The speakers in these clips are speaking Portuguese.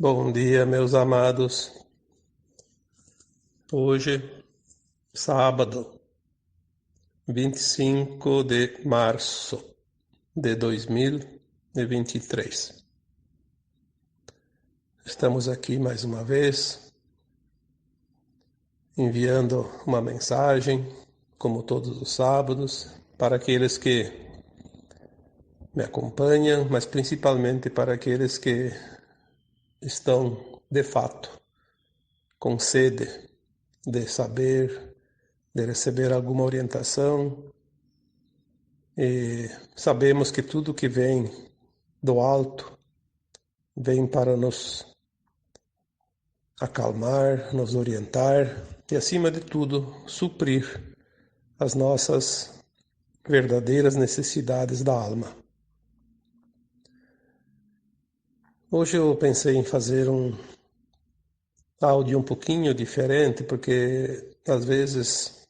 Bom dia, meus amados. Hoje, sábado, 25 de março de 2023. Estamos aqui mais uma vez, enviando uma mensagem, como todos os sábados, para aqueles que me acompanham, mas principalmente para aqueles que estão, de fato, com sede de saber, de receber alguma orientação. E sabemos que tudo que vem do alto vem para nos acalmar, nos orientar e, acima de tudo, suprir as nossas verdadeiras necessidades da alma. Hoje eu pensei em fazer um áudio um pouquinho diferente, porque às vezes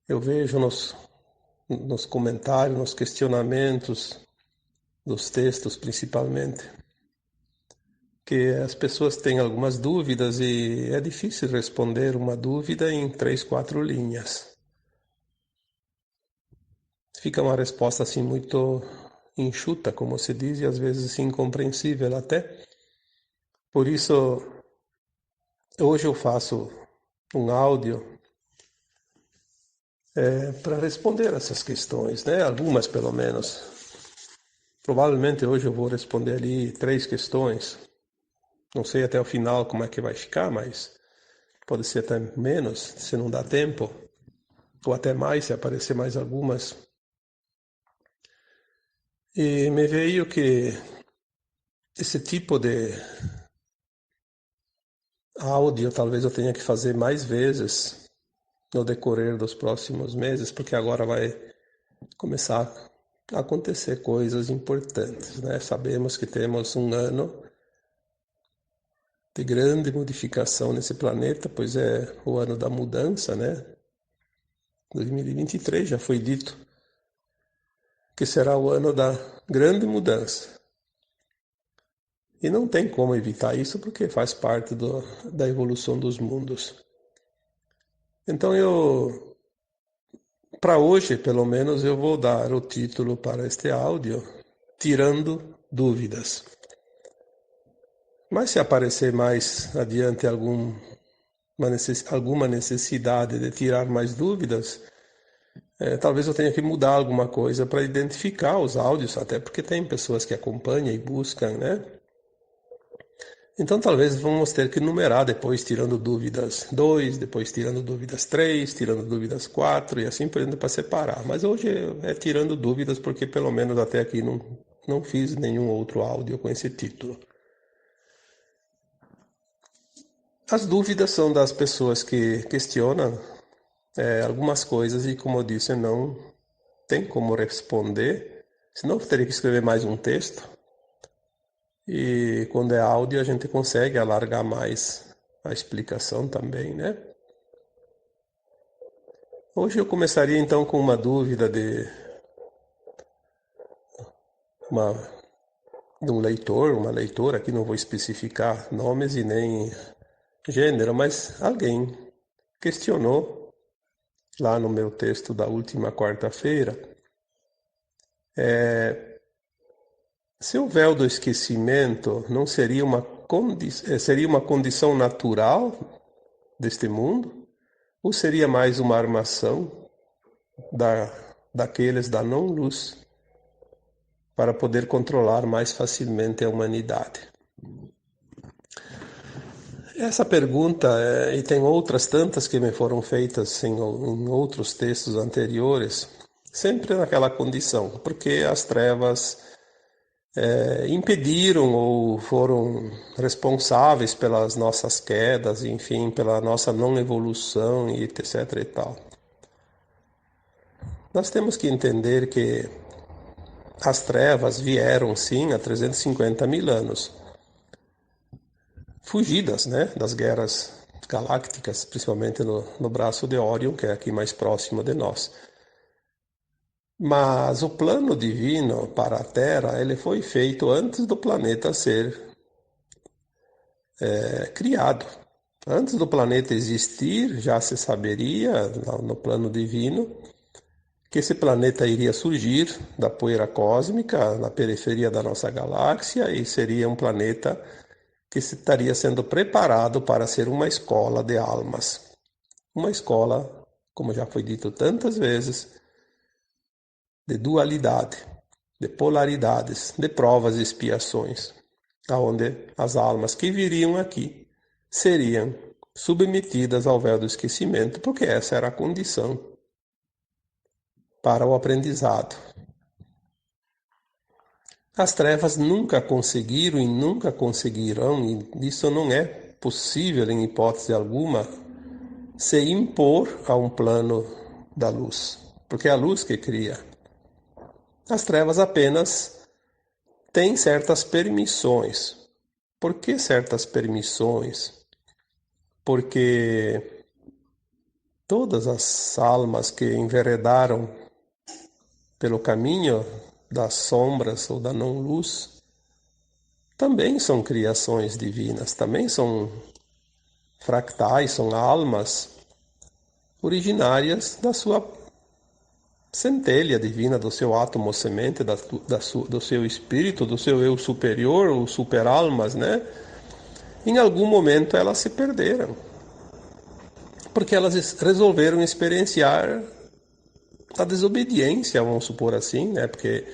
eu vejo nos comentários, nos questionamentos dos textos principalmente, que as pessoas têm algumas dúvidas e é difícil responder uma dúvida em 3, 4 linhas. Fica uma resposta assim muito enxuta, como se diz, e às vezes incompreensível até. Por isso, hoje eu faço um áudio para responder essas questões, né? Algumas pelo menos. Provavelmente hoje eu vou responder ali 3 questões. Não sei até o final como é que vai ficar, mas pode ser até menos, se não dá tempo, ou até mais, se aparecer mais algumas. E me veio que esse tipo de áudio talvez eu tenha que fazer mais vezes no decorrer dos próximos meses, porque agora vai começar a acontecer coisas importantes, né? Sabemos que temos um ano de grande modificação nesse planeta, pois é o ano da mudança, né? 2023 já foi dito que será o ano da grande mudança. E não tem como evitar isso porque faz parte da evolução dos mundos. Então para hoje, pelo menos, eu vou dar o título para este áudio, Tirando Dúvidas. Mas se aparecer mais adiante alguma necessidade de tirar mais dúvidas, talvez eu tenha que mudar alguma coisa para identificar os áudios, até porque tem pessoas que acompanham e buscam, né? Então talvez vamos ter que numerar depois, tirando dúvidas 2, depois tirando dúvidas 3, tirando dúvidas 4 e assim por diante para separar. Mas hoje é tirando dúvidas porque pelo menos até aqui não fiz nenhum outro áudio com esse título. As dúvidas são das pessoas que questionam algumas coisas e, como eu disse, não tem como responder, senão eu teria que escrever mais um texto. E quando é áudio a gente consegue alargar mais a explicação também, né? Hoje eu começaria então com uma dúvida uma, de um leitor, uma leitora, aqui não vou especificar nomes e nem gênero, mas alguém questionou lá no meu texto da última quarta-feira se o véu do esquecimento não seria seria uma condição natural deste mundo ou seria mais uma armação daqueles da não-luz para poder controlar mais facilmente a humanidade? Essa pergunta, e tem outras tantas que me foram feitas em outros textos anteriores, sempre naquela condição, porque as trevas impediram ou foram responsáveis pelas nossas quedas, enfim, pela nossa não evolução e etc e tal. Nós temos que entender que as trevas vieram sim há 350 mil anos, fugidas, né, das guerras galácticas, principalmente no braço de Órion, que é aqui mais próximo de nós. Mas o plano divino para a Terra, ele foi feito antes do planeta ser criado. Antes do planeta existir, já se saberia, no plano divino, que esse planeta iria surgir da poeira cósmica na periferia da nossa galáxia e seria um planeta que estaria sendo preparado para ser uma escola de almas. Uma escola, como já foi dito tantas vezes, de dualidade, de polaridades, de provas e expiações, onde as almas que viriam aqui seriam submetidas ao véu do esquecimento, porque essa era a condição para o aprendizado. As trevas nunca conseguiram e nunca conseguirão, e isso não é possível em hipótese alguma, se impor a um plano da luz, porque é a luz que cria. As trevas apenas têm certas permissões. Por que certas permissões? Porque todas as almas que enveredaram pelo caminho das sombras ou da não-luz também são criações divinas, também são fractais, são almas originárias da sua centelha divina, do seu átomo semente, do seu espírito, do seu eu superior, ou super-almas, né? Em algum momento elas se perderam, porque elas resolveram experienciar a desobediência, vamos supor assim, né? Porque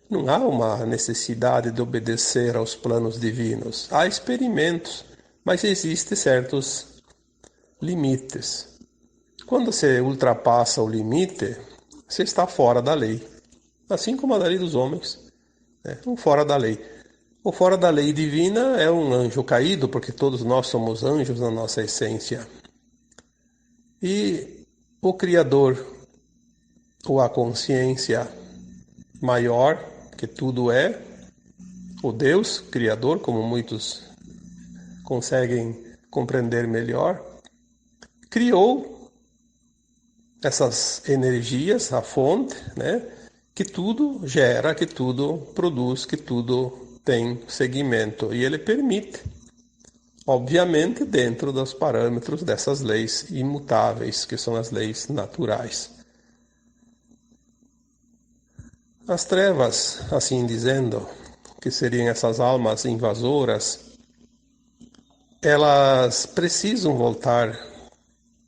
não há uma necessidade de obedecer aos planos divinos. Há experimentos, mas existem certos limites. Quando você ultrapassa o limite, você está fora da lei. Assim como a lei dos homens, né? Fora da lei. O fora da lei divina é um anjo caído, porque todos nós somos anjos na nossa essência. E o Criador, ou a consciência maior, que tudo é, o Deus Criador, como muitos conseguem compreender melhor, criou essas energias, a fonte, né, que tudo gera, que tudo produz, que tudo tem segmento. E ele permite, obviamente, dentro dos parâmetros dessas leis imutáveis, que são as leis naturais. As trevas, assim dizendo, que seriam essas almas invasoras, elas precisam voltar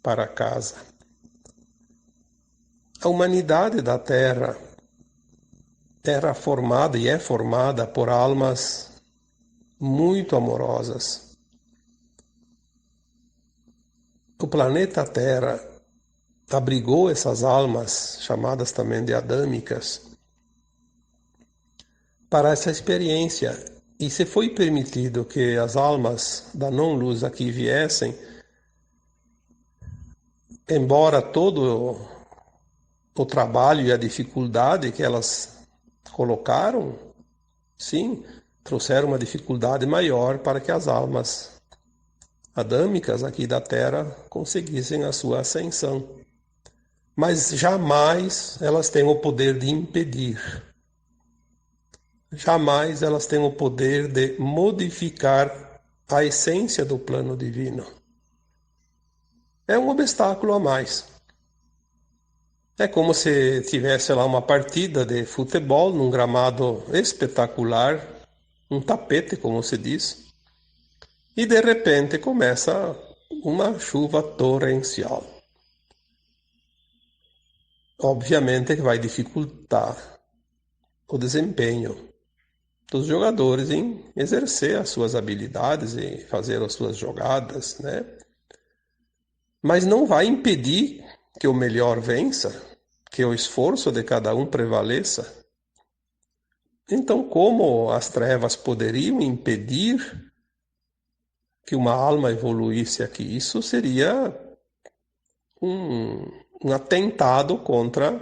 para casa. A humanidade da Terra era formada e é formada por almas muito amorosas. O planeta Terra abrigou essas almas, chamadas também de adâmicas, para essa experiência. E se foi permitido que as almas da não-luz aqui viessem, embora todo o trabalho e a dificuldade que elas colocaram, sim, trouxeram uma dificuldade maior para que as almas adâmicas aqui da Terra conseguissem a sua ascensão. Mas jamais elas têm o poder de impedir. Jamais elas têm o poder de modificar a essência do plano divino. É um obstáculo a mais. É como se tivesse lá uma partida de futebol num gramado espetacular, um tapete, como se diz, e de repente começa uma chuva torrencial. Obviamente que vai dificultar o desempenho dos jogadores em exercer as suas habilidades e fazer as suas jogadas, né? Mas não vai impedir que o melhor vença, que o esforço de cada um prevaleça. Então, como as trevas poderiam impedir que uma alma evoluísse aqui? Isso seria um atentado contra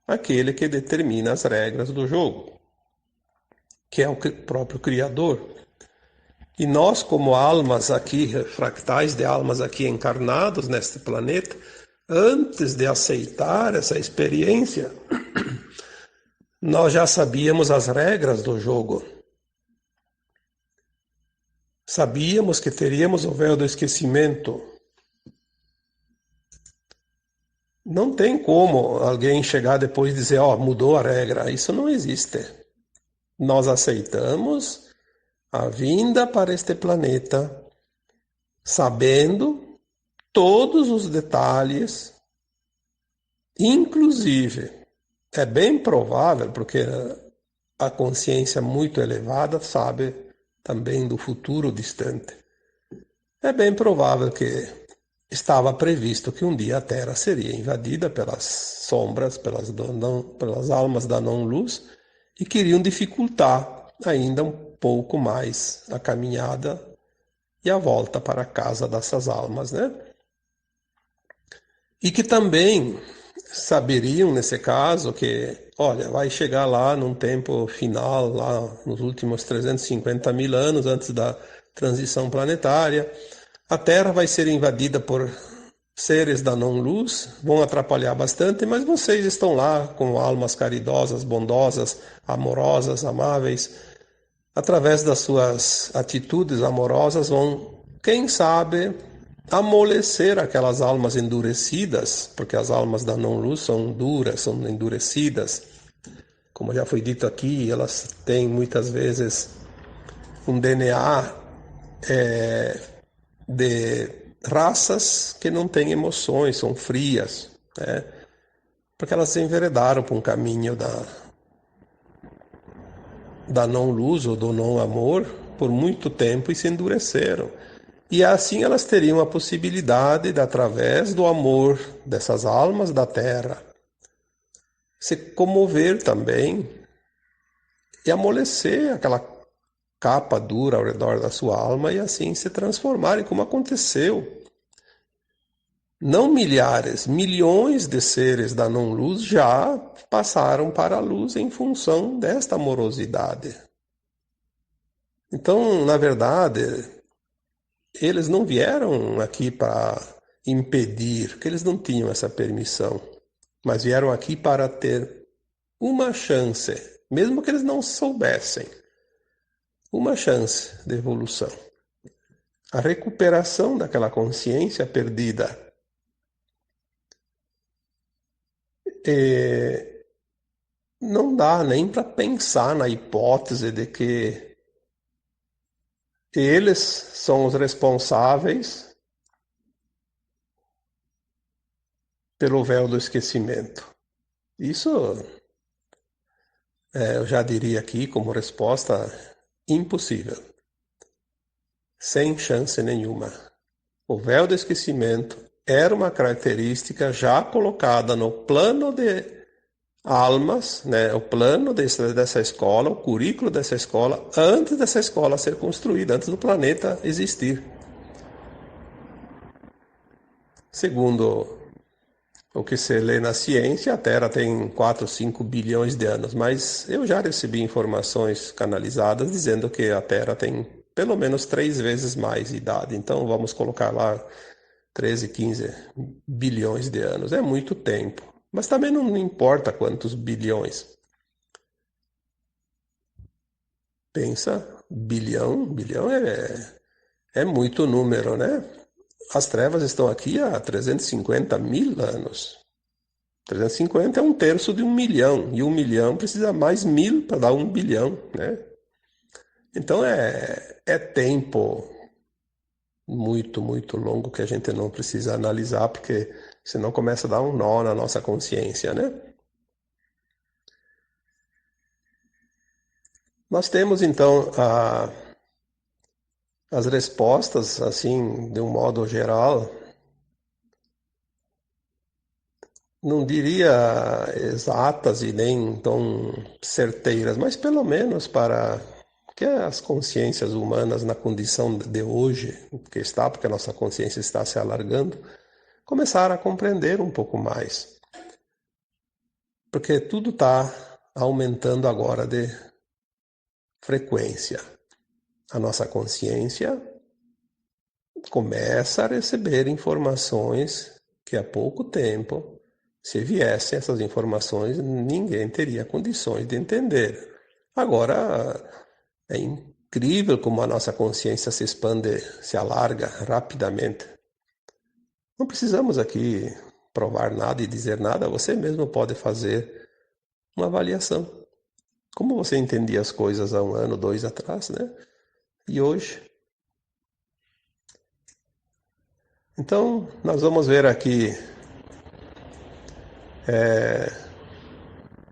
aquele que determina as regras do jogo, que é o próprio Criador. E nós, como almas aqui, fractais de almas aqui encarnados neste planeta, antes de aceitar essa experiência, nós já sabíamos as regras do jogo. Sabíamos que teríamos o véu do esquecimento. Não tem como alguém chegar depois e dizer, ó, mudou a regra. Isso não existe. Nós aceitamos a vinda para este planeta, sabendo todos os detalhes, inclusive, é bem provável, porque a consciência muito elevada sabe também do futuro distante. É bem provável que estava previsto que um dia a Terra seria invadida pelas sombras, pelas almas da não-luz, e queriam dificultar ainda um pouco mais a caminhada e a volta para a casa dessas almas, né? E que também saberiam, nesse caso, que, olha, vai chegar lá num tempo final, lá nos últimos 350 mil anos antes da transição planetária, a Terra vai ser invadida por seres da não-luz, vão atrapalhar bastante, mas vocês estão lá com almas caridosas, bondosas, amorosas, amáveis. Através das suas atitudes amorosas, vão, quem sabe, amolecer aquelas almas endurecidas, porque as almas da não-luz são duras, são endurecidas. Como já foi dito aqui, elas têm muitas vezes um DNA de raças que não têm emoções, são frias, né? Porque elas se enveredaram por um caminho da não-luz ou do não-amor por muito tempo e se endureceram. E assim elas teriam a possibilidade de, através do amor dessas almas da Terra, se comover também e amolecer aquela capa dura ao redor da sua alma e assim se transformarem, como aconteceu. Não milhares, milhões de seres da não-luz já passaram para a luz em função desta amorosidade. Então, na verdade, eles não vieram aqui para impedir, porque eles não tinham essa permissão, mas vieram aqui para ter uma chance, mesmo que eles não soubessem, uma chance de evolução. A recuperação daquela consciência perdida. E não dá nem para pensar na hipótese de que eles são os responsáveis pelo véu do esquecimento. Isso eu já diria aqui como resposta impossível, sem chance nenhuma. O véu do esquecimento era uma característica já colocada no plano de almas, né, o plano dessa escola, o currículo dessa escola, antes dessa escola ser construída, antes do planeta existir. Segundo o que se lê na ciência, a Terra tem 4, 5 bilhões de anos, mas eu já recebi informações canalizadas dizendo que a Terra tem pelo menos 3 vezes mais idade. Então vamos colocar lá 13, 15 bilhões de anos. É muito tempo. Mas também não importa quantos bilhões. Pensa, bilhão é muito número, né? As trevas estão aqui há 350 mil anos. 350 é um terço de 1 milhão, e 1 milhão precisa mais 1000 para dar 1 bilhão, né? Então é tempo muito, muito longo que a gente não precisa analisar, porque senão começa a dar um nó na nossa consciência, né? Nós temos então as respostas, assim, de um modo geral, não diria exatas e nem tão certeiras, mas pelo menos para que as consciências humanas na condição de hoje, que está, porque a nossa consciência está se alargando, começaram a compreender um pouco mais. Porque tudo está aumentando agora de frequência. A nossa consciência começa a receber informações que há pouco tempo, se viessem essas informações, ninguém teria condições de entender. Agora, incrível como a nossa consciência se expande, se alarga rapidamente. Não precisamos aqui provar nada e dizer nada, você mesmo pode fazer uma avaliação. Como você entendia as coisas há 1 ano, 2 atrás, né? E hoje? Então, nós vamos ver aqui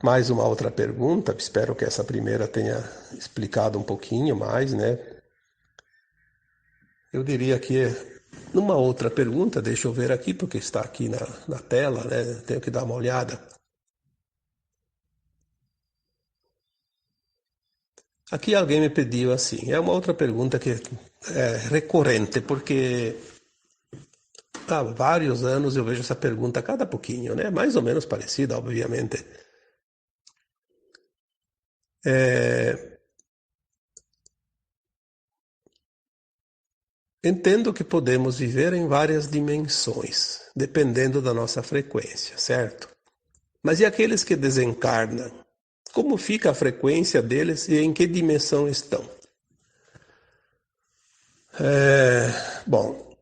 mais uma outra pergunta. Espero que essa primeira tenha explicado um pouquinho mais, né? Eu diria que numa outra pergunta, deixa eu ver aqui, porque está aqui na tela, né? Tenho que dar uma olhada. Aqui alguém me pediu assim, é uma outra pergunta que é recorrente, porque há vários anos eu vejo essa pergunta a cada pouquinho, né? Mais ou menos parecida, obviamente. Entendo que podemos viver em várias dimensões, dependendo da nossa frequência, certo? Mas e aqueles que desencarnam? Como fica a frequência deles e em que dimensão estão? Bom,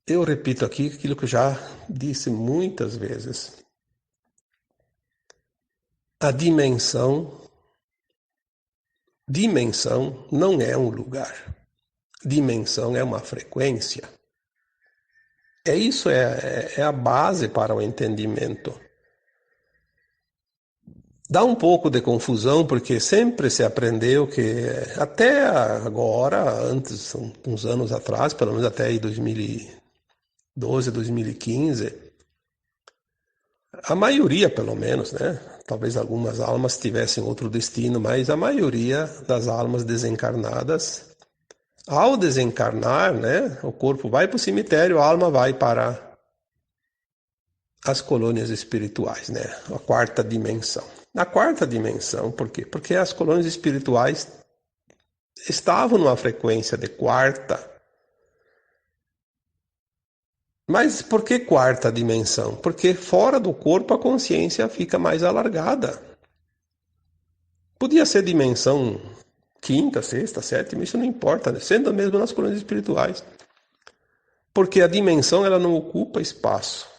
eu repito aqui aquilo que eu já disse muitas vezes. A dimensão não é um lugar. Dimensão é uma frequência. Isso é a base para o entendimento. Dá um pouco de confusão, porque sempre se aprendeu que, até agora, antes, uns anos atrás, pelo menos até aí 2012, 2015, a maioria, pelo menos, né? Talvez algumas almas tivessem outro destino, mas a maioria das almas desencarnadas, ao desencarnar, né? O corpo vai para o cemitério, a alma vai para as colônias espirituais, né? A 4ª dimensão. Na 4ª dimensão, por quê? Porque as colônias espirituais estavam numa frequência de 4ª. Mas por que 4ª dimensão? Porque fora do corpo a consciência fica mais alargada. Podia ser dimensão 5ª, 6ª, 7ª, isso não importa, né? Sendo mesmo nas colônias espirituais. Porque a dimensão ela não ocupa espaço.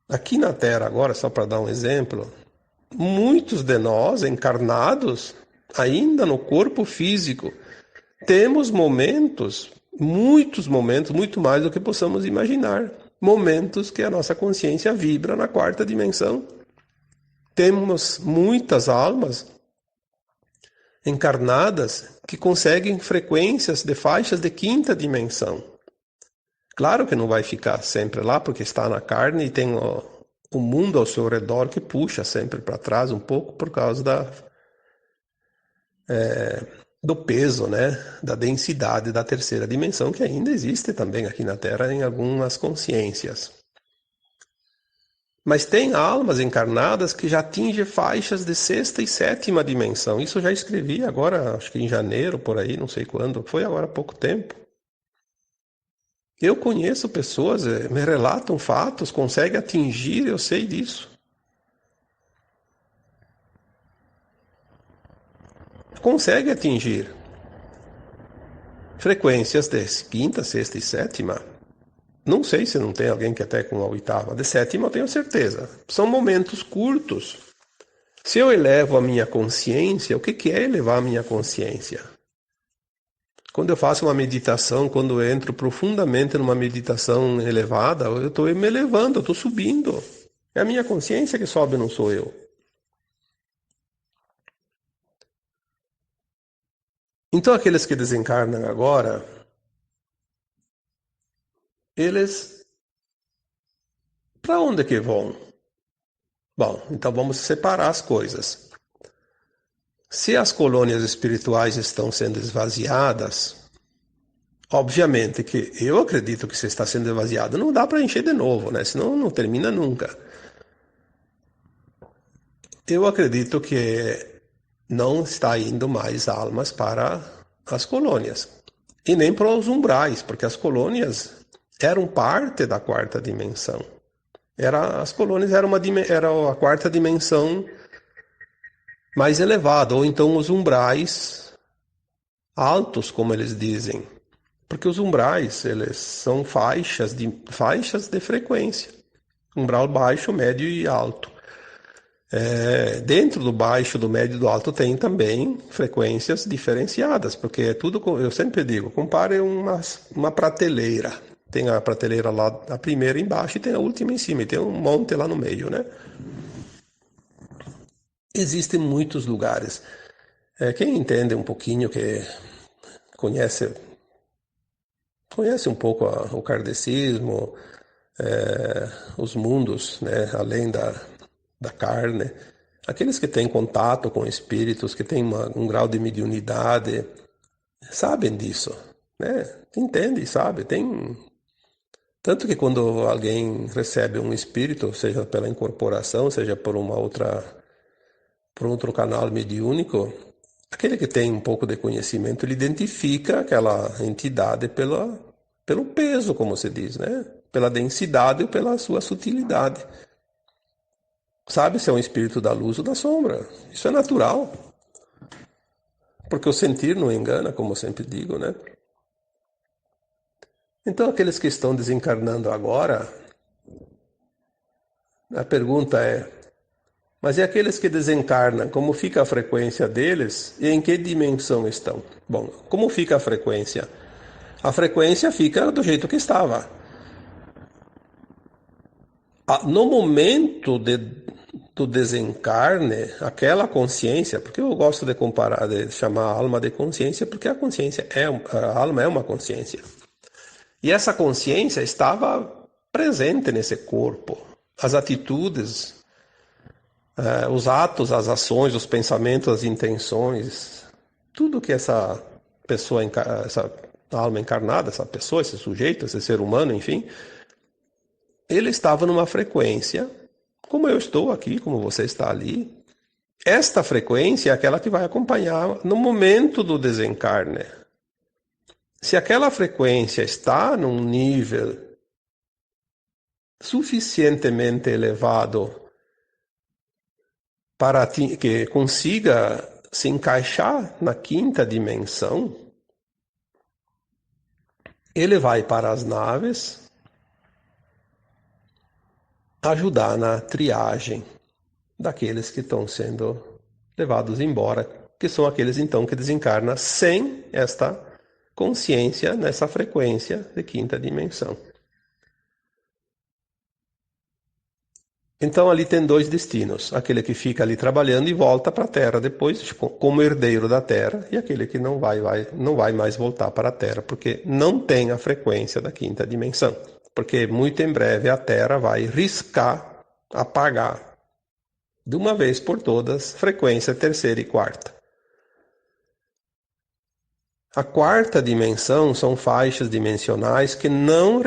Aqui na Terra agora, só para dar um exemplo, muitos de nós encarnados, ainda no corpo físico, temos momentos, muitos momentos, muito mais do que possamos imaginar. Momentos que a nossa consciência vibra na 4ª dimensão. Temos muitas almas encarnadas que conseguem frequências de faixas de 5ª dimensão. Claro que não vai ficar sempre lá, porque está na carne e tem o mundo ao seu redor que puxa sempre para trás um pouco por causa do peso, né, da densidade da 3ª dimensão, que ainda existe também aqui na Terra em algumas consciências. Mas tem almas encarnadas que já atingem faixas de 6ª e 7ª dimensão. Isso eu já escrevi agora, acho que em janeiro, por aí, não sei quando. Foi agora há pouco tempo. Eu conheço pessoas, me relatam fatos, conseguem atingir, eu sei disso. Consegue atingir frequências de 5ª, 6ª e 7ª. Não sei se não tem alguém que até com a 8ª. De 7ª eu tenho certeza. São momentos curtos. Se eu elevo a minha consciência, o que é elevar a minha consciência? Quando eu faço uma meditação, quando eu entro profundamente numa meditação elevada, eu estou me elevando, eu estou subindo. É a minha consciência que sobe, não sou eu. Então aqueles que desencarnam agora, eles para onde que vão? Bom, então vamos separar as coisas. Se as colônias espirituais estão sendo esvaziadas, obviamente que eu acredito que se está sendo esvaziado, não dá para encher de novo, né? Senão não termina nunca. Eu acredito que não está indo mais almas para as colônias. E nem para os umbrais, porque as colônias eram parte da 4ª dimensão. As colônias eram a 4ª dimensão mais elevada, ou então os umbrais altos, como eles dizem, porque os umbrais, eles são faixas de frequência, umbral baixo, médio e alto. Dentro do baixo, do médio e do alto tem também frequências diferenciadas, porque é tudo, eu sempre digo, compare uma prateleira. Tem a prateleira lá, a primeira embaixo e tem a última em cima, e tem um monte lá no meio, né? Existem muitos lugares. Quem entende um pouquinho, que conhece, conhece um pouco o kardecismo, os mundos, né, além da carne, aqueles que têm contato com espíritos, que têm um grau de mediunidade, sabem disso, né? Entende e sabe. Tanto que quando alguém recebe um espírito, seja pela incorporação, seja por outro canal mediúnico, aquele que tem um pouco de conhecimento, ele identifica aquela entidade pelo peso, como se diz, né? Pela densidade ou pela sua sutilidade. Sabe se é um espírito da luz ou da sombra. Isso é natural. Porque o sentir não engana, como eu sempre digo, né? Então, aqueles que estão desencarnando agora, a pergunta é: mas e aqueles que desencarnam, como fica a frequência deles e em que dimensão estão? Bom, como fica a frequência? A frequência fica do jeito que estava. No momento do desencarne, aquela consciência, porque eu gosto de comparar, de chamar a alma de consciência, porque a alma é uma consciência. E essa consciência estava presente nesse corpo. As atitudes, os atos, as ações, os pensamentos, as intenções, tudo que essa pessoa, essa alma encarnada, essa pessoa, esse sujeito, esse ser humano, enfim, ele estava numa frequência, como eu estou aqui, como você está ali. Esta frequência é aquela que vai acompanhar no momento do desencarne. Se aquela frequência está num nível suficientemente elevado para que consiga se encaixar na quinta dimensão, ele vai para as naves ajudar na triagem daqueles que estão sendo levados embora, que são aqueles então que desencarnam sem esta consciência nessa frequência de quinta dimensão. Então ali tem dois destinos, aquele que fica ali trabalhando e volta para a Terra depois, como herdeiro da Terra, e aquele que não vai mais voltar para a Terra, porque não tem a frequência da quinta dimensão. Porque muito em breve a Terra vai riscar, apagar, de uma vez por todas, frequência terceira e quarta. A quarta dimensão são faixas dimensionais que não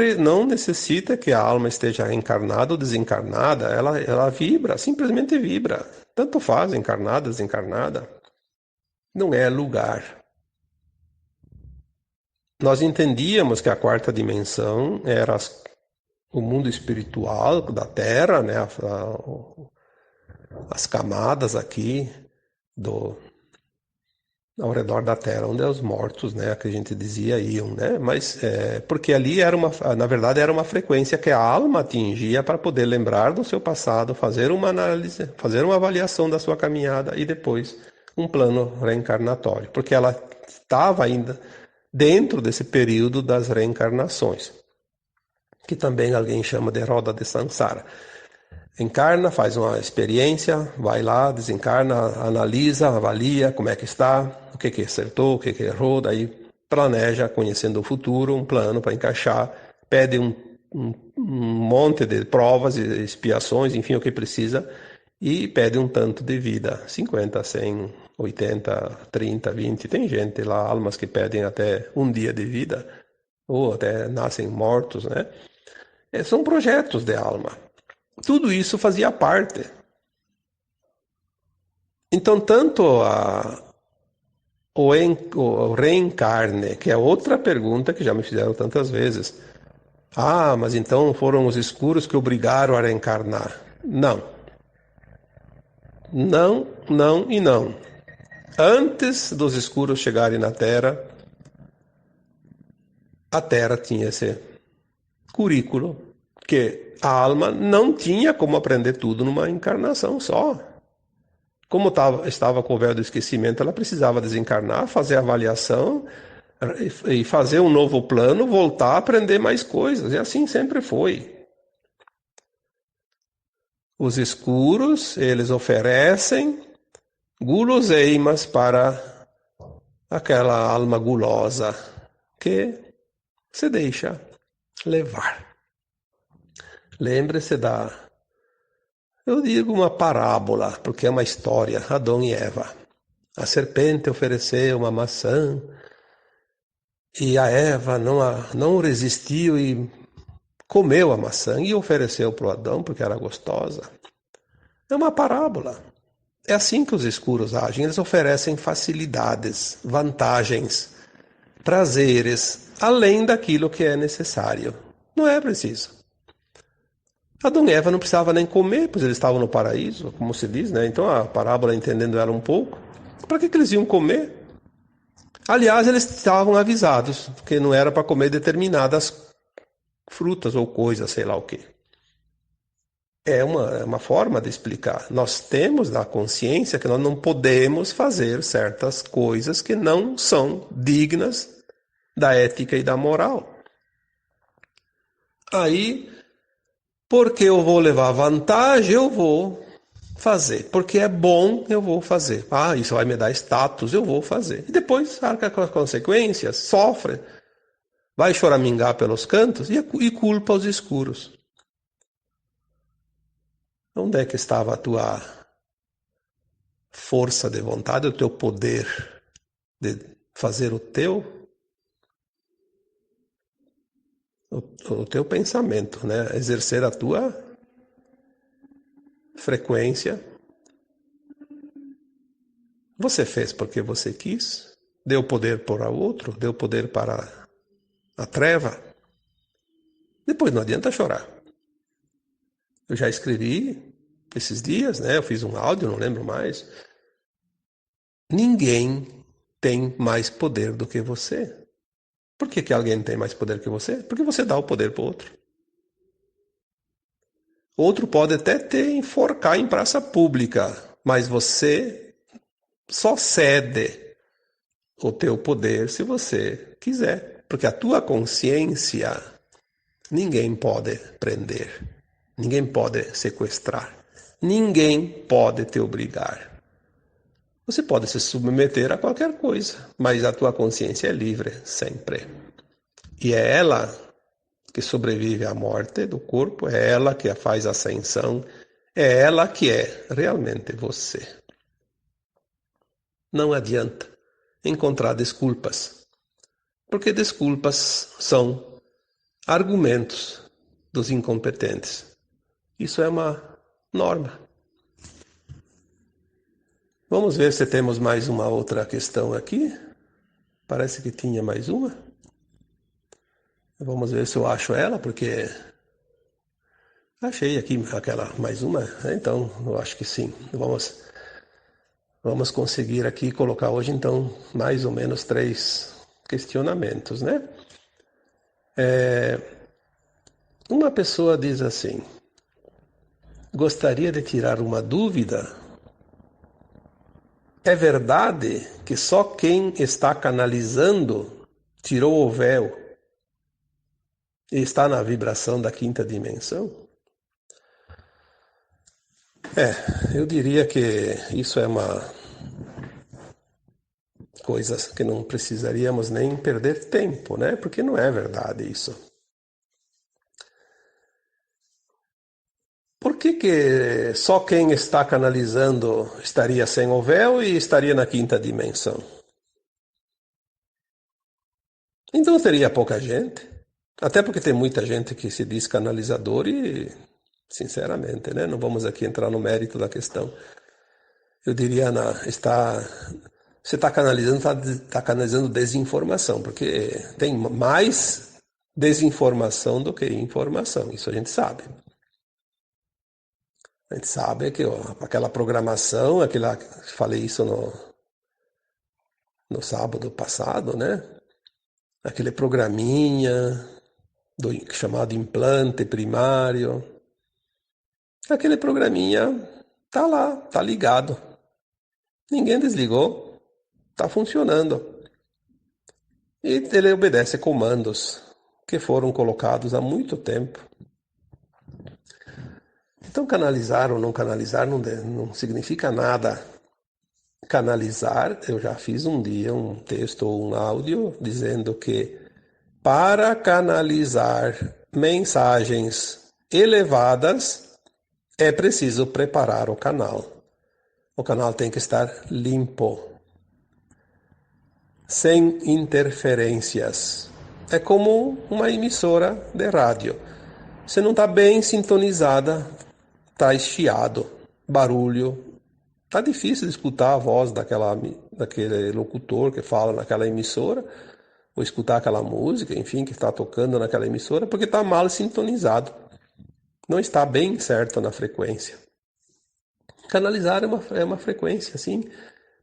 necessita que a alma esteja encarnada ou desencarnada, ela vibra, simplesmente vibra. Tanto faz, encarnada, desencarnada. Não é lugar. Nós entendíamos que a quarta dimensão era o mundo espiritual da Terra, né? As camadas aqui ao redor da Terra, onde os mortos, né, que a gente dizia, iam, né? Mas porque ali na verdade era uma frequência que a alma atingia para poder lembrar do seu passado, fazer uma análise, fazer uma avaliação da sua caminhada e depois um plano reencarnatório, porque ela estava ainda dentro desse período das reencarnações, que também alguém chama de roda de Sansara. Encarna, faz uma experiência, vai lá, desencarna, analisa, avalia como é que está, o que acertou, o que errou, daí planeja, conhecendo o futuro, um plano para encaixar, pede um monte de provas e expiações, enfim, o que precisa, e pede um tanto de vida, 50, 100, 80, 30, 20, tem gente lá, almas que pedem até um dia de vida, ou até nascem mortos, né? São projetos de alma. Tudo isso fazia parte. Então, tanto o reencarne, que é outra pergunta que já me fizeram tantas vezes. Ah, mas então foram os escuros que obrigaram a reencarnar. Não. Não, não e não. Antes dos escuros chegarem na Terra, a Terra tinha esse currículo que a alma não tinha como aprender tudo numa encarnação só. Como estava com o véu do esquecimento, ela precisava desencarnar, fazer a avaliação e fazer um novo plano, voltar a aprender mais coisas. E assim sempre foi. Os escuros, eles oferecem guloseimas para aquela alma gulosa que se deixa levar. Lembre-se eu digo uma parábola, porque é uma história, Adão e Eva. A serpente ofereceu uma maçã e a Eva não resistiu e comeu a maçã e ofereceu para o Adão porque era gostosa. É uma parábola. É assim que os escuros agem. Eles oferecem facilidades, vantagens, prazeres, além daquilo que é necessário. Não é preciso. Adão e Eva não precisavam nem comer, pois eles estavam no paraíso, como se diz, né? Então a parábola, entendendo ela um pouco, para que eles iam comer? Aliás, eles estavam avisados que não era para comer determinadas frutas ou coisas, sei lá o quê. É uma forma de explicar. Nós temos a consciência que nós não podemos fazer certas coisas que não são dignas da ética e da moral. Aí, porque eu vou levar vantagem, eu vou fazer. Porque é bom, eu vou fazer. Ah, isso vai me dar status, eu vou fazer. E depois arca com as consequências, sofre, vai choramingar pelos cantos e culpa os escuros. Onde é que estava a tua força de vontade, o teu poder de fazer o teu pensamento, né? Exercer a tua frequência? Você fez porque você quis? Deu poder para outro? Deu poder para a treva? Depois não adianta chorar. Eu já escrevi esses dias, né? Eu fiz um áudio, não lembro mais. Ninguém tem mais poder do que você. Por que alguém tem mais poder que você? Porque você dá o poder para o outro. Outro pode até te enforcar em praça pública, mas você só cede o teu poder se você quiser. Porque a tua consciência ninguém pode prender, ninguém pode sequestrar, ninguém pode te obrigar. Você pode se submeter a qualquer coisa, mas a tua consciência é livre sempre. E é ela que sobrevive à morte do corpo, é ela que faz a ascensão, é ela que é realmente você. Não adianta encontrar desculpas, porque desculpas são argumentos dos incompetentes. Isso é uma norma. Vamos ver se temos mais uma outra questão aqui. Parece que tinha mais uma. Vamos ver se eu acho ela, porque achei aqui aquela mais uma. Então, eu acho que sim. Vamos conseguir aqui colocar hoje, então, mais ou menos 3 questionamentos, né? Uma pessoa diz assim: gostaria de tirar uma dúvida. É verdade que só quem está canalizando tirou o véu e está na vibração da quinta dimensão? Eu diria que isso é uma coisa que não precisaríamos nem perder tempo, né? Porque não é verdade isso. Por que só quem está canalizando estaria sem o véu e estaria na quinta dimensão? Então teria pouca gente. Até porque tem muita gente que se diz canalizador e, sinceramente, né? Não vamos aqui entrar no mérito da questão. Eu diria, você está canalizando desinformação, porque tem mais desinformação do que informação. Isso a gente sabe. A gente sabe que ó, aquela programação, falei isso no sábado passado, né? Aquele programinha chamado implante primário. Aquele programinha tá lá, tá ligado. Ninguém desligou, tá funcionando. E ele obedece comandos que foram colocados há muito tempo. Então, canalizar ou não canalizar não significa nada. Canalizar, eu já fiz um dia um texto ou um áudio dizendo que para canalizar mensagens elevadas é preciso preparar o canal. O canal tem que estar limpo, sem interferências. É como uma emissora de rádio. Se não está bem sintonizada, está chiado, barulho. Está difícil de escutar a voz daquele locutor que fala naquela emissora, ou escutar aquela música, enfim, que está tocando naquela emissora, porque está mal sintonizado. Não está bem certo na frequência. Canalizar é uma frequência, sim,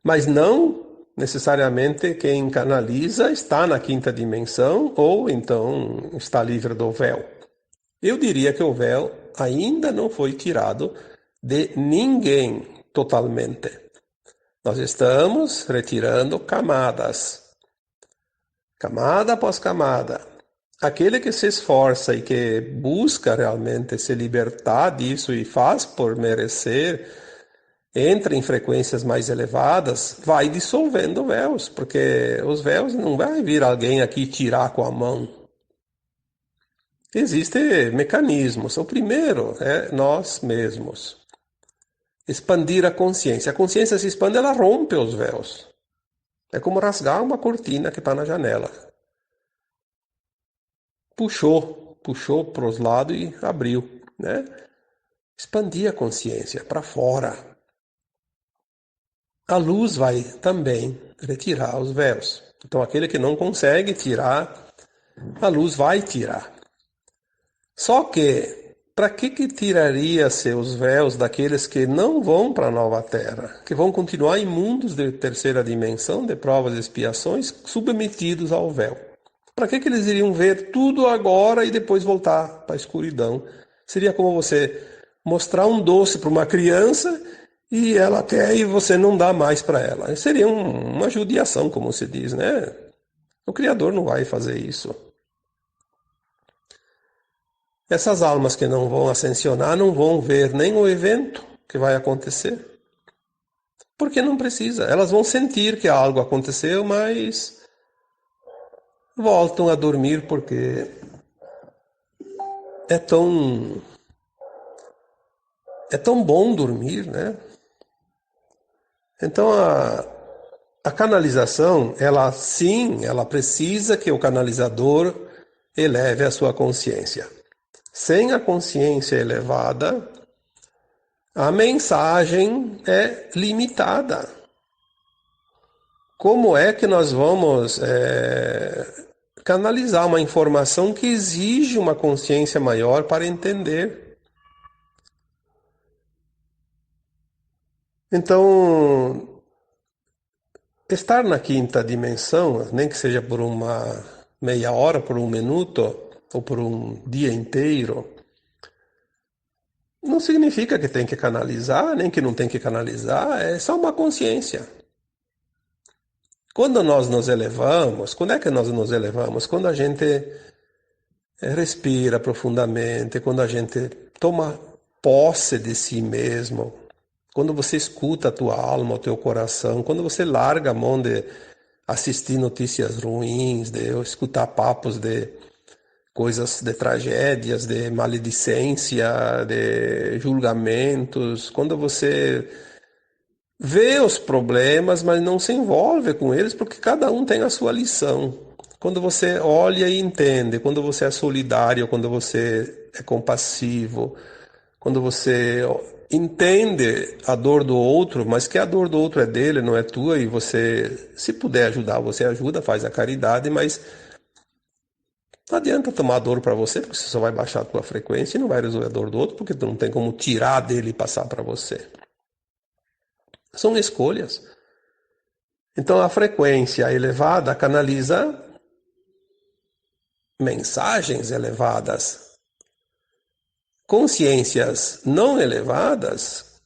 mas não necessariamente quem canaliza está na quinta dimensão ou então está livre do véu. Eu diria que o véu ainda não foi tirado de ninguém totalmente. Nós estamos retirando camadas, camada após camada. Aquele que se esforça e que busca realmente se libertar disso e faz por merecer, entra em frequências mais elevadas, vai dissolvendo véus, porque os véus não vai vir alguém aqui tirar com a mão. Existem mecanismos. O primeiro é nós mesmos. Expandir a consciência. A consciência se expande, ela rompe os véus. É como rasgar uma cortina que está na janela. Puxou para os lados e abriu, né? Expandir a consciência para fora. A luz vai também retirar os véus. Então, aquele que não consegue tirar, a luz vai tirar. Só que, para que tiraria seus véus daqueles que não vão para a nova terra, que vão continuar em mundos de terceira dimensão, de provas e expiações, submetidos ao véu? Para que eles iriam ver tudo agora e depois voltar para a escuridão? Seria como você mostrar um doce para uma criança e ela quer e você não dá mais para ela. Seria uma judiação, como se diz, né? O Criador não vai fazer isso. Essas almas que não vão ascensionar não vão ver nem o evento que vai acontecer. Porque não precisa. Elas vão sentir que algo aconteceu, mas voltam a dormir porque é tão bom dormir, né? Então a canalização, ela sim, ela precisa que o canalizador eleve a sua consciência. Sem a consciência elevada, a mensagem é limitada. Como é que nós vamos canalizar uma informação que exige uma consciência maior para entender? Então, estar na quinta dimensão, nem que seja por uma meia hora, por um minuto, ou por um dia inteiro, não significa que tem que canalizar, nem que não tem que canalizar, é só uma consciência. Quando nós nos elevamos, quando é que nós nos elevamos? Quando a gente respira profundamente, quando a gente toma posse de si mesmo, quando você escuta a tua alma, o teu coração, quando você larga a mão de assistir notícias ruins, de escutar papos de coisas, de tragédias, de maledicência, de julgamentos, quando você vê os problemas, mas não se envolve com eles, porque cada um tem a sua lição. Quando você olha e entende, quando você é solidário, quando você é compassivo, quando você entende a dor do outro, mas que a dor do outro é dele, não é tua, e você, se puder ajudar, você ajuda, faz a caridade, mas não adianta tomar dor para você, porque você só vai baixar a tua frequência e não vai resolver a dor do outro, porque tu não tem como tirar dele e passar para você. São escolhas. Então a frequência elevada canaliza mensagens elevadas. Consciências não elevadas,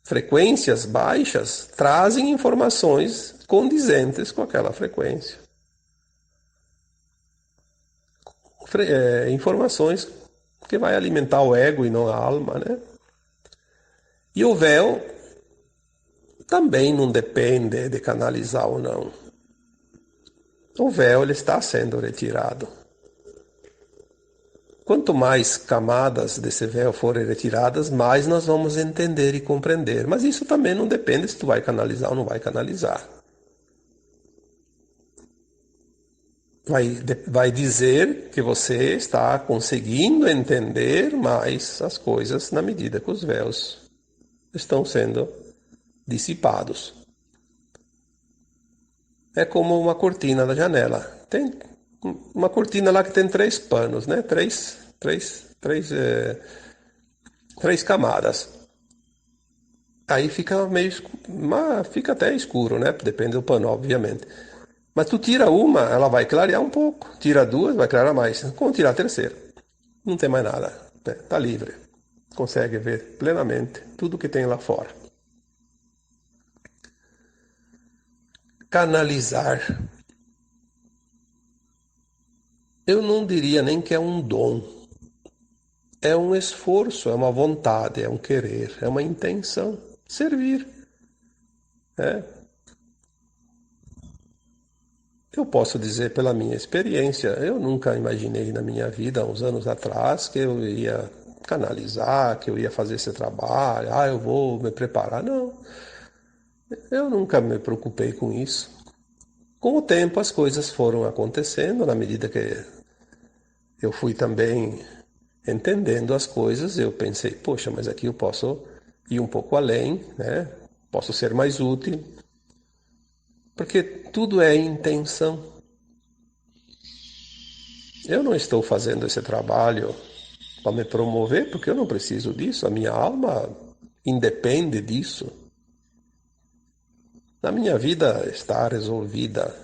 frequências baixas, trazem informações condizentes com aquela frequência. Informações que vai alimentar o ego e não a alma, né? E o véu também não depende de canalizar ou não. O véu ele está sendo retirado. Quanto mais camadas desse véu forem retiradas, mais nós vamos entender e compreender. Mas isso também não depende se tu vai canalizar ou não vai canalizar. Vai dizer que você está conseguindo entender mais as coisas na medida que os véus estão sendo dissipados. É como uma cortina da janela. Tem uma cortina lá que tem 3 panos, né? Três camadas. Aí fica fica até escuro, né? Depende do pano, obviamente. Mas tu tira uma, ela vai clarear um pouco. Tira duas, vai clarear mais. Como tirar a terceira? Não tem mais nada. Tá livre. Consegue ver plenamente tudo que tem lá fora. Canalizar. Eu não diria nem que é um dom. É um esforço, é uma vontade, é um querer, é uma intenção. Servir. Eu posso dizer pela minha experiência, eu nunca imaginei na minha vida, há uns anos atrás, que eu ia canalizar, que eu ia fazer esse trabalho, eu vou me preparar. Não, eu nunca me preocupei com isso. Com o tempo as coisas foram acontecendo, na medida que eu fui também entendendo as coisas, eu pensei, poxa, mas aqui eu posso ir um pouco além, né? Posso ser mais útil, porque tudo é intenção. Eu não estou fazendo esse trabalho para me promover, porque eu não preciso disso, a minha alma independe disso. A minha vida está resolvida.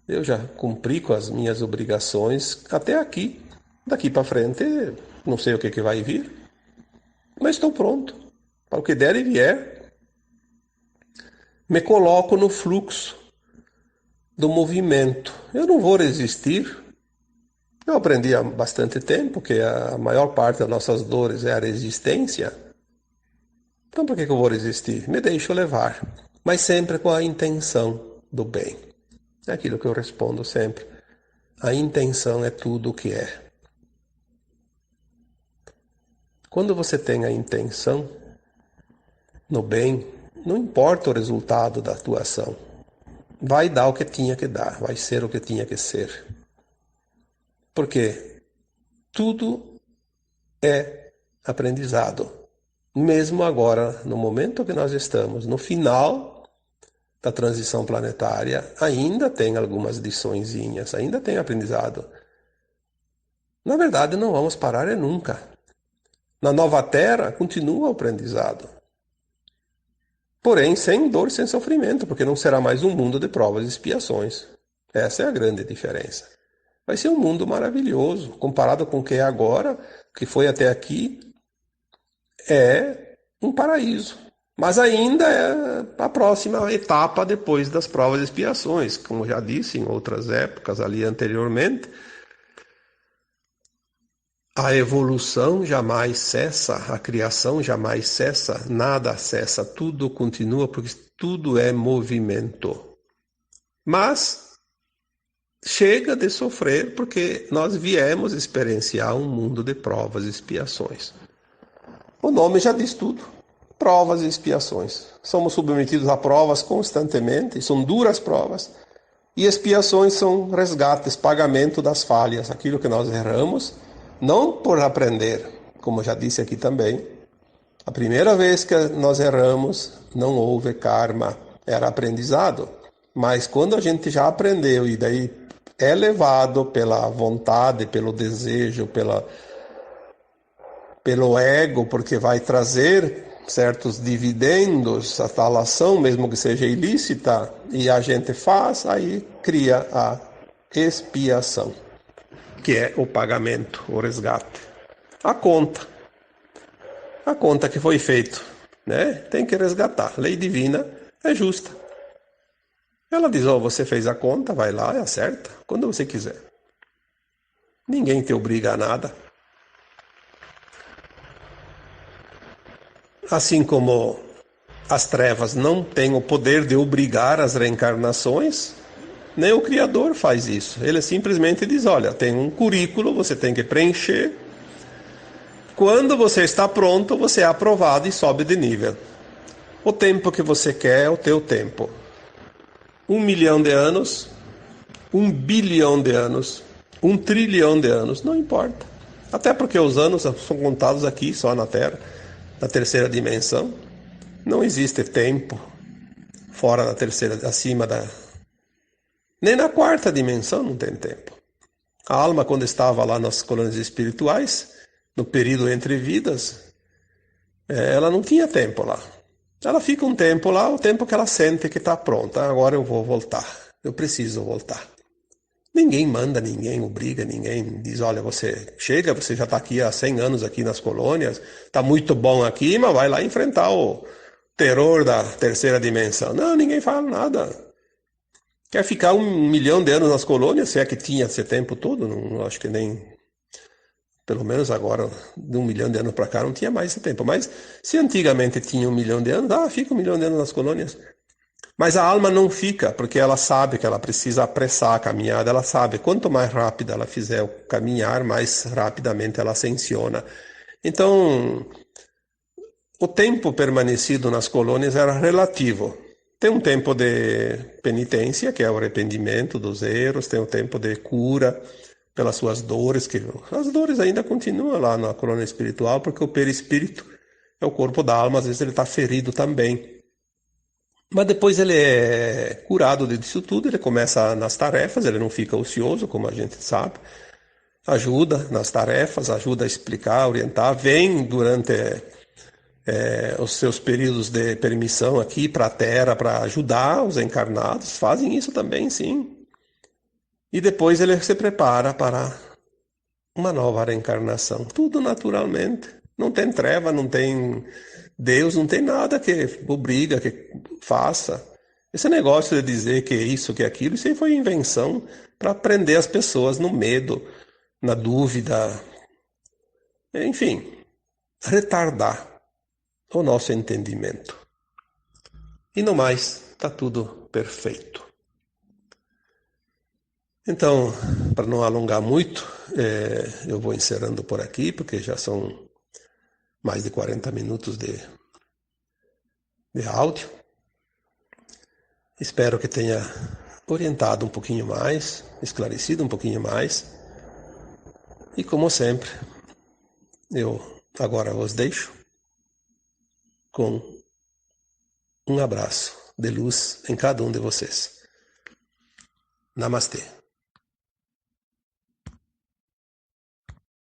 Eu já cumpri com as minhas obrigações até aqui. Daqui para frente, não sei o que vai vir, mas estou pronto. Para o que der e vier, me coloco no fluxo do movimento. Eu não vou resistir. Eu aprendi há bastante tempo que a maior parte das nossas dores é a resistência. Então por que eu vou resistir? Me deixo levar, mas sempre com a intenção do bem. É aquilo que eu respondo sempre. A intenção é tudo o que é. Quando você tem a intenção no bem, não importa o resultado da tua ação. Vai dar o que tinha que dar, vai ser o que tinha que ser. Porque tudo é aprendizado. Mesmo agora, no momento que nós estamos, no final da transição planetária, ainda tem algumas liçõezinhas, ainda tem aprendizado. Na verdade, não vamos parar nunca. Na nova Terra, continua o aprendizado. Porém, sem dor, sem sofrimento, porque não será mais um mundo de provas e expiações. Essa é a grande diferença. Vai ser um mundo maravilhoso, comparado com o que é agora, que foi até aqui, é um paraíso. Mas ainda é a próxima etapa depois das provas e expiações. Como já disse em outras épocas ali anteriormente, a evolução jamais cessa, a criação jamais cessa, nada cessa, tudo continua porque tudo é movimento. Mas chega de sofrer porque nós viemos experienciar um mundo de provas e expiações. O nome já diz tudo. Provas e expiações. Somos submetidos a provas constantemente, são duras provas. E expiações são resgates, pagamento das falhas, aquilo que nós erramos, não por aprender, como já disse aqui também. A primeira vez que nós erramos, não houve karma, era aprendizado. Mas quando a gente já aprendeu e daí é levado pela vontade, pelo desejo, pelo ego, porque vai trazer certos dividendos, a tal ação, mesmo que seja ilícita, e a gente faz, aí cria a expiação, que é o pagamento, o resgate. A conta que foi feito, né? Tem que resgatar. Lei divina é justa. Ela diz, você fez a conta, vai lá e acerta, quando você quiser. Ninguém te obriga a nada. Assim como as trevas não têm o poder de obrigar as reencarnações, nem o Criador faz isso. Ele simplesmente diz, olha, tem um currículo, você tem que preencher. Quando você está pronto, você é aprovado e sobe de nível. O tempo que você quer é o teu tempo. 1 milhão de anos, 1 bilhão de anos, 1 trilhão de anos, não importa. Até porque os anos são contados aqui, só na Terra, na terceira dimensão. Não existe tempo fora da terceira, acima da... Nem na quarta dimensão não tem tempo. A alma, quando estava lá nas colônias espirituais, no período entre vidas, ela não tinha tempo lá. Ela fica um tempo lá, o tempo que ela sente que está pronta. Agora eu vou voltar, eu preciso voltar. Ninguém manda, ninguém obriga, ninguém diz, olha, você chega, você já está aqui há 100 anos aqui nas colônias, está muito bom aqui, mas vai lá enfrentar o terror da terceira dimensão. Não, ninguém fala nada. Quer ficar 1 milhão de anos nas colônias, se é que tinha esse tempo todo? Não, acho que nem... Pelo menos agora, de 1 milhão de anos para cá, não tinha mais esse tempo. Mas se antigamente tinha 1 milhão de anos, fica 1 milhão de anos nas colônias. Mas a alma não fica, porque ela sabe que ela precisa apressar a caminhada. Ela sabe, quanto mais rápida ela fizer o caminhar, mais rapidamente ela ascensiona. Então, o tempo permanecido nas colônias era relativo. Tem um tempo de penitência, que é o arrependimento dos erros, tem um tempo de cura pelas suas dores, que as dores ainda continuam lá na colônia espiritual, porque o perispírito é o corpo da alma, às vezes ele está ferido também. Mas depois ele é curado disso tudo, ele começa nas tarefas, ele não fica ocioso, como a gente sabe, ajuda nas tarefas, ajuda a explicar, orientar, vem durante os seus períodos de permissão aqui para a Terra para ajudar os encarnados, fazem isso também, sim. E depois ele se prepara para uma nova reencarnação. Tudo naturalmente. Não tem treva, não tem Deus, não tem nada que obriga, que faça. Esse negócio de dizer que isso, que aquilo, isso aí foi invenção para prender as pessoas no medo, na dúvida. Enfim, retardar o nosso entendimento. E no mais, está tudo perfeito. Então, para não alongar muito, eu vou encerrando por aqui, porque já são mais de 40 minutos de áudio. Espero que tenha orientado um pouquinho mais, esclarecido um pouquinho mais. E como sempre, eu agora os deixo com um abraço de luz em cada um de vocês. Namastê.